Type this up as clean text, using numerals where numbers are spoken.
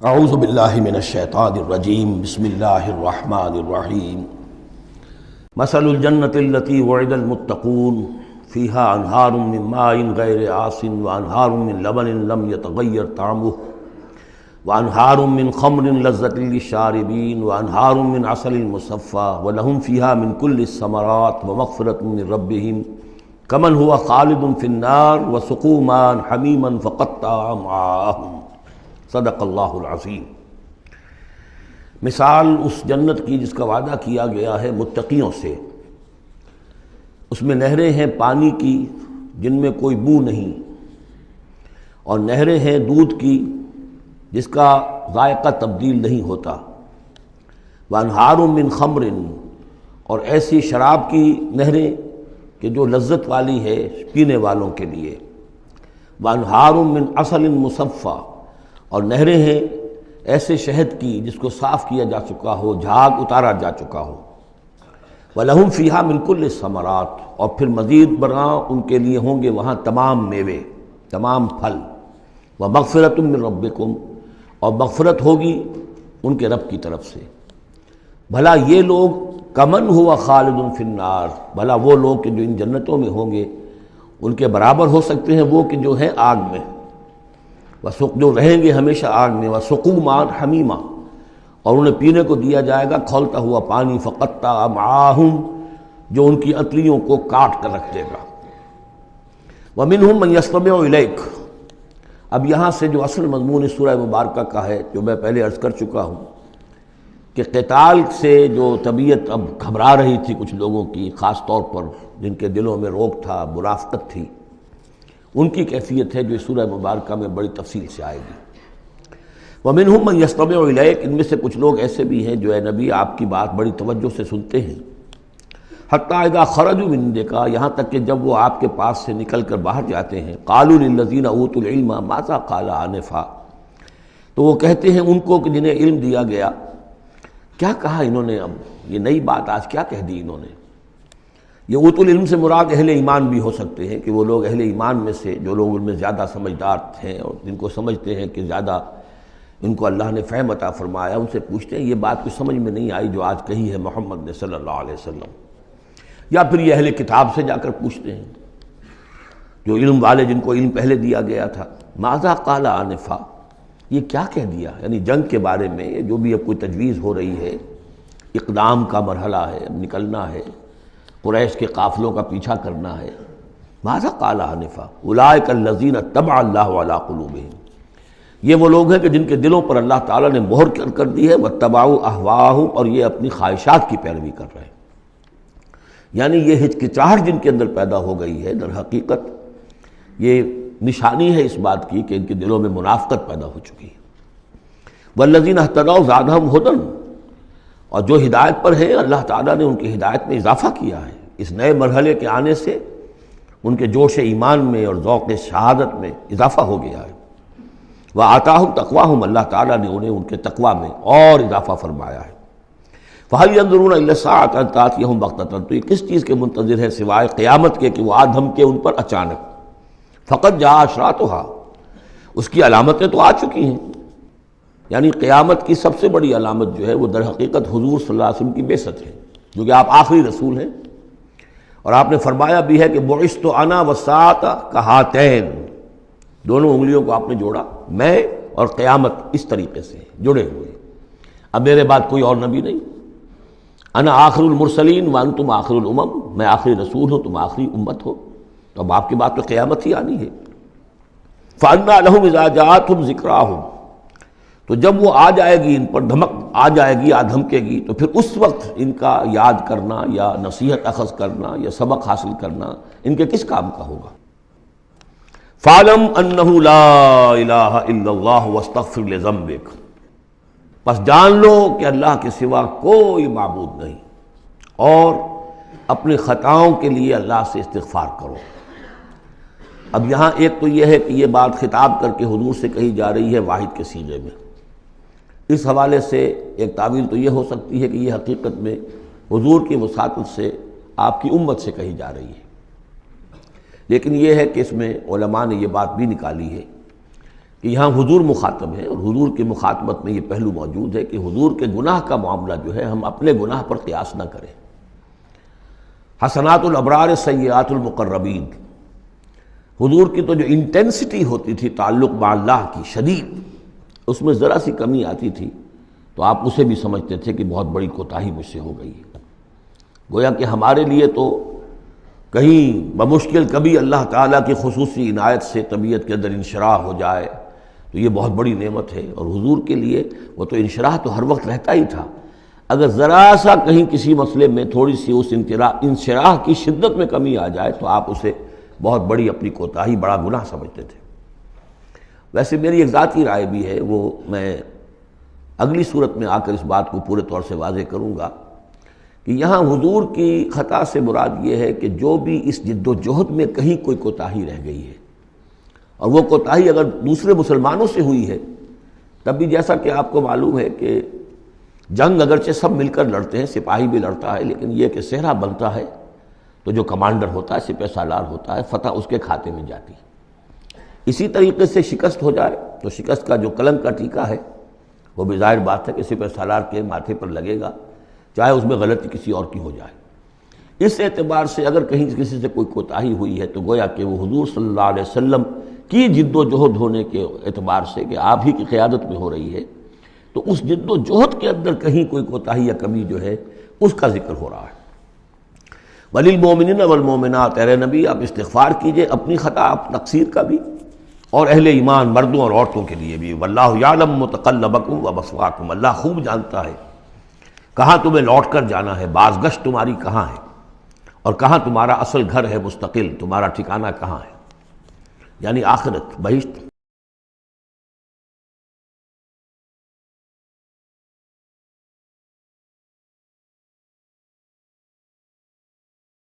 اعوذ باللہ من الشیطان الرجیم بسم اللہ الرحمن الرحیم مثل الجنة التي وعد المتقون فيها انہار من ماء غیر آسن وانہار من لبن لم يتغیر طعمه وانہار من خمر لذة للشاربین وانہار من عسل مصفى ولهم فيها من كل الثمرات ومغفرة من ربهم كمن هو خالد في النار وسقوا ماء حمیما فقطع امعاءهم صدق اللہ العظیم۔ مثال اس جنت کی جس کا وعدہ کیا گیا ہے متقیوں سے، اس میں نہریں ہیں پانی کی جن میں کوئی بو نہیں، اور نہریں ہیں دودھ کی جس کا ذائقہ تبدیل نہیں ہوتا، وانہار من خمر، اور ایسی شراب کی نہریں کہ جو لذت والی ہے پینے والوں کے لیے، وانہار من عسل مصفی، اور نہریں ہیں ایسے شہد کی جس کو صاف کیا جا چکا ہو، جھاگ اتارا جا چکا ہو، وَلَهُمْ فِيهَا مِنْ كُلِّ الثَّمَرَاتِ، اور پھر مزید برآں ان کے لیے ہوں گے وہاں تمام میوے، تمام پھل، وَمَغْفِرَةٌ مِّن رَبِّكُمْ، اور مغفرت ہوگی ان کے رب کی طرف سے۔ بھلا یہ لوگ کمن ہوا خالد فی النار، بھلا وہ لوگ کہ جو ان جنتوں میں ہوں گے ان کے برابر ہو سکتے ہیں وہ کہ جو ہیں آگ میں، جو رہیں گے ہمیشہ آگ میں، وَسُقُوا مَاءً حَمِيمًا، اور انہیں پینے کو دیا جائے گا کھولتا ہوا پانی، فقطع امعاءهم، جو ان کی انتڑیوں کو کاٹ کر رکھ دے گا۔ وَمِنْهُمْ مَنْ يَسْتَمِعُ إِلَيْكَ، اب یہاں سے جو اصل مضمون اس سورہ مبارکہ کا ہے، جو میں پہلے عرض کر چکا ہوں کہ قتال سے جو طبیعت اب گھبرا رہی تھی کچھ لوگوں کی، خاص طور پر جن کے دلوں میں روک تھا، منافقت تھی، ان کی کیفیت ہے جو اس سورہ مبارکہ میں بڑی تفصیل سے آئے گی۔ وَمِنْهُمْ مَنْ يَسْتَمِعُ إِلَيْكَ، ان میں سے کچھ لوگ ایسے بھی ہیں جو اے نبی آپ کی بات بڑی توجہ سے سنتے ہیں، حَتَّىٰ إِذَا خَرَجُوا مِنْ عِنْدِكَ، یہاں تک کہ جب وہ آپ کے پاس سے نکل کر باہر جاتے ہیں، قَالُوا لِلَّذِينَ أُوتُوا الْعِلْمَ مَاذَا قَالَ آنِفًا، تو وہ کہتے ہیں ان کو کہ جنہیں علم دیا گیا، کیا کہا انہوں نے، اب یہ نئی بات آج کیا کہہ دی انہوں نے۔ یہ اوت العلم سے مراد اہل ایمان بھی ہو سکتے ہیں کہ وہ لوگ اہل ایمان میں سے جو لوگ ان میں زیادہ سمجھدار ہیں اور جن کو سمجھتے ہیں کہ زیادہ ان کو اللہ نے فہم عطا فرمایا، ان سے پوچھتے ہیں یہ بات کچھ سمجھ میں نہیں آئی جو آج کہی ہے محمد نے صلی اللہ علیہ وسلم، یا پھر یہ اہل کتاب سے جا کر پوچھتے ہیں جو علم والے جن کو علم پہلے دیا گیا تھا، ماذا قال آنفا، یہ کیا کہہ دیا، یعنی جنگ کے بارے میں جو بھی اب کوئی تجویز ہو رہی ہے، اقدام کا مرحلہ ہے، اب نکلنا ہے، قریش کے قافلوں کا پیچھا کرنا ہے، ماذا قال آنفا اولئک الذین طبع اللہ علی قلوبہم، یہ وہ لوگ ہیں کہ جن کے دلوں پر اللہ تعالیٰ نے مہر کر دی ہے، واتبعوا اہواءہم، اور یہ اپنی خواہشات کی پیروی کر رہے ہیں، یعنی یہ ہچکچاہٹ جن کے اندر پیدا ہو گئی ہے، در حقیقت یہ نشانی ہے اس بات کی کہ ان کے دلوں میں منافقت پیدا ہو چکی ہے۔ والذین اہتدوا زادہم ھدی، اور جو ہدایت پر ہیں اللہ تعالیٰ نے ان کی ہدایت میں اضافہ کیا ہے، اس نئے مرحلے کے آنے سے ان کے جوش ایمان میں اور ذوق شہادت میں اضافہ ہو گیا ہے۔ وَآتَاهُمْ تَقْوَاهُمْ، اللہ تعالیٰ نے انہیں ان کے تقویٰ میں اور اضافہ فرمایا ہے۔ فَهَلْ يَنظُرُونَ إِلَّا السَّاعَةَ أَن تَأْتِيَهُمْ بَغْتَةً، تو یہ کس چیز کے منتظر ہے سوائے قیامت کے کہ وہ آ دھمکے ان پر اچانک۔ فَقَدْ جَاءَ أَشْرَاطُهَا، اس کی علامتیں تو آ چکی ہیں، یعنی قیامت کی سب سے بڑی علامت جو ہے وہ در حقیقت حضور صلی اللہ علیہ وسلم کی بعثت ہے، جو کہ آپ آخری رسول ہیں، اور آپ نے فرمایا بھی ہے کہ بعثت انا والساعۃ کہاتین، دونوں انگلیوں کو آپ نے جوڑا، میں اور قیامت اس طریقے سے جڑے ہوئے، اب میرے بعد کوئی اور نبی نہیں، انا آخر المرسلین وانتم آخر الامم، میں آخری رسول ہوں تم آخری امت ہو، تو اب آپ کی بات تو قیامت ہی آنی ہے۔ فَأَنَّىٰ لَهُمْ إِذَا جَاءَتْهُمْ ذِكْرَاهُمْ، تو جب وہ آ جائے گی ان پر، دھمک آ جائے گی، آ دھمکے گی، تو پھر اس وقت ان کا یاد کرنا یا نصیحت اخذ کرنا یا سبق حاصل کرنا ان کے کس کام کا ہوگا۔ فَاعْلَمْ أَنَّهُ لَا إِلَٰهَ إِلَّا اللَّهُ وَاسْتَغْفِرْ لِذَنبِكَ، بس جان لو کہ اللہ کے سوا کوئی معبود نہیں، اور اپنی خطاؤں کے لیے اللہ سے استغفار کرو۔ اب یہاں ایک تو یہ ہے کہ یہ بات خطاب کر کے حضور سے کہی جا رہی ہے واحد کے صیغے میں، اس حوالے سے ایک تعویل تو یہ ہو سکتی ہے کہ یہ حقیقت میں حضور کی وساطت سے آپ کی امت سے کہی جا رہی ہے، لیکن یہ ہے کہ اس میں علماء نے یہ بات بھی نکالی ہے کہ یہاں حضور مخاطب ہے، اور حضور کی مخاطبت میں یہ پہلو موجود ہے کہ حضور کے گناہ کا معاملہ جو ہے ہم اپنے گناہ پر قیاس نہ کریں۔ حسنات الابرار سیئات المقربین، حضور کی تو جو انٹینسٹی ہوتی تھی تعلق مع اللہ کی شدید، اس میں ذرا سی کمی آتی تھی تو آپ اسے بھی سمجھتے تھے کہ بہت بڑی کوتاہی مجھ سے ہو گئی ہے۔ گویا کہ ہمارے لیے تو کہیں بمشکل کبھی اللہ تعالیٰ کی خصوصی عنایت سے طبیعت کے اندر انشراح ہو جائے تو یہ بہت بڑی نعمت ہے، اور حضور کے لیے وہ تو انشراح تو ہر وقت رہتا ہی تھا۔ اگر ذرا سا کہیں کسی مسئلے میں تھوڑی سی اس انشراح کی شدت میں کمی آ جائے تو آپ اسے بہت بڑی اپنی کوتاہی، بڑا گناہ سمجھتے تھے۔ ویسے میری ایک ذاتی رائے بھی ہے، وہ میں اگلی صورت میں آ کر اس بات کو پورے طور سے واضح کروں گا کہ یہاں حضور کی خطا سے مراد یہ ہے کہ جو بھی اس جد و جہد میں کہیں کوئی کوتاہی رہ گئی ہے، اور وہ کوتاہی اگر دوسرے مسلمانوں سے ہوئی ہے، تب بھی جیسا کہ آپ کو معلوم ہے کہ جنگ اگرچہ سب مل کر لڑتے ہیں، سپاہی بھی لڑتا ہے، لیکن یہ کہ صحرا بنتا ہے تو جو کمانڈر ہوتا ہے، سپہ سالار ہوتا ہے، فتح اس کے کھاتے میں جاتی ہے۔ اسی طریقے سے شکست ہو جائے تو شکست کا جو کلنک کا ٹیکہ ہے وہ بھی ظاہر بات ہے کہ سپہ سالار کے ماتھے پر لگے گا، چاہے اس میں غلطی کسی اور کی ہو جائے۔ اس اعتبار سے اگر کہیں کسی سے کوئی کوتاہی ہوئی ہے تو گویا کہ وہ حضور صلی اللہ علیہ وسلم کی جد و جہد ہونے کے اعتبار سے کہ آپ ہی کی قیادت میں ہو رہی ہے، تو اس جد و جہد کے اندر کہیں کوئی کوتاہی یا کمی جو ہے اس کا ذکر ہو رہا ہے۔ وَلِلْمُؤْمِنِينَ وَالْمُؤْمِنَاتِ، اے نبی آپ استغفار کیجئے اپنی خطا، تقصیر کا بھی، اور اہل ایمان مردوں اور عورتوں کے لیے بھی۔ وَاللَّهُ يَعْلَمُ مُتَقَلَّبَكُمْ وَمَثْوَاكُمْ، اللہ خوب جانتا ہے کہاں تمہیں لوٹ کر جانا ہے، بازگشت تمہاری کہاں ہے، اور کہاں تمہارا اصل گھر ہے مستقل، تمہارا ٹھکانہ کہاں ہے، یعنی آخرت، بہشت۔